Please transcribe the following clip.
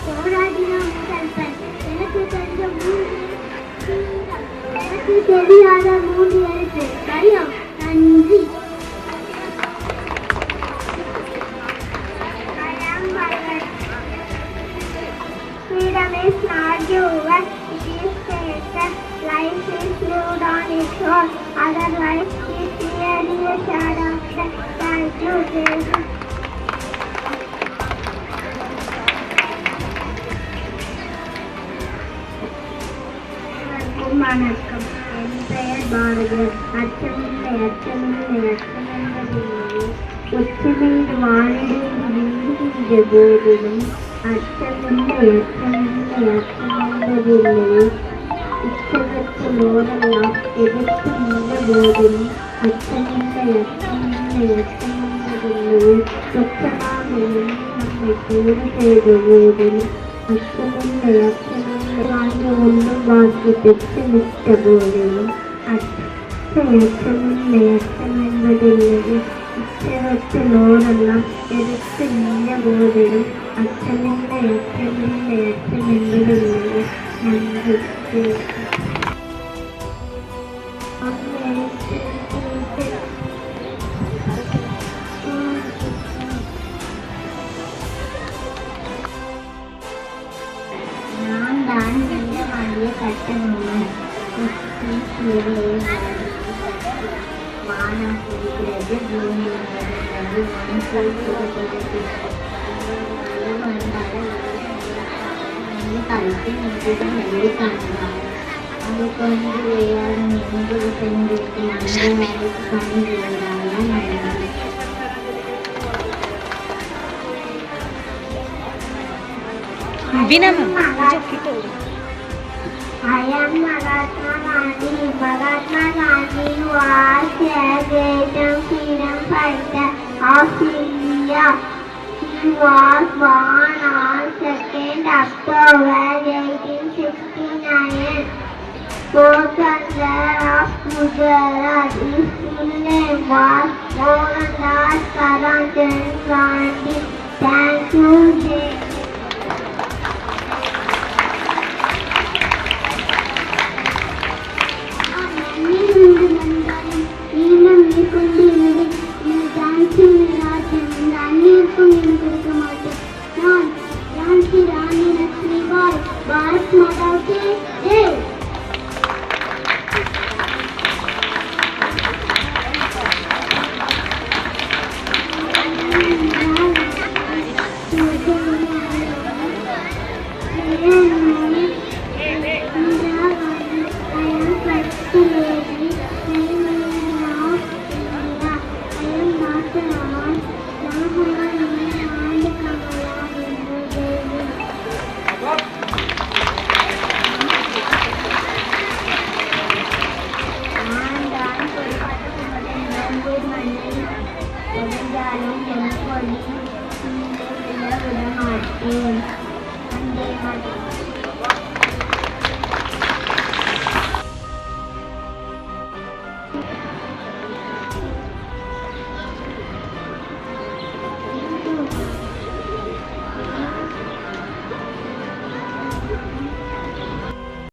போராடினோம் கல்பன். எனக்கு தெரிஞ்ச எனக்கு தெரியாத 3 எழுத்து பயம். நன்றி. Freedom is not given, it is taken. Life is lived on its own, otherwise it is merely a shadow. Thank you, Jesus. வணக்கம். என் பெயர் பாரதியார். அச்சமில்லை அச்சமில்லை அச்சமென்பதில்லை. உச்சமீது வானிடுகின்ற போதிலும் அச்சமில்லை அச்சமில்லை அச்சமென்பதில்லை. உச்சகத்தில் ஓடலாம் எதிர்த்து நின்ற போதிலும் அச்சமில்லை அச்சமில்லை அச்சமென்பதில்லை. உச்சமாக நம்மை கூறு செய்த போதிலும் அச்சமில்லை அச்சமில்லை. வாழ்ந்து ஒன்றும் வாழ்க்கை பெற்று விட்ட போதிலும் அச்சமில்லை அச்சமென்பதில்லை. உச்சகத்தில் ஓடலாம் எதிர்த்து நின்ற போதிலும் அச்சமில்லை அச்சமில்லை அச்சமென்பதில்லை. நன்றி. நான் தான் செல்ல வேண்டிய கட்டணம். வானம் இருக்கிறது, பூமி வருகிறது, கருத்து நின்று காணலாம். அதுக்கு வந்து வேறு எங்கு சென்றிருக்கு நன்றாக கண்டுகிறாங்க. நன்றி. I am Mahatma Gandhi. Mahatma Gandhi was a great freedom fighter of India. He was born on 2nd October 1869. Governor of Gujarat. His full name was Mohandas Karamchand Gandhi. Thank you.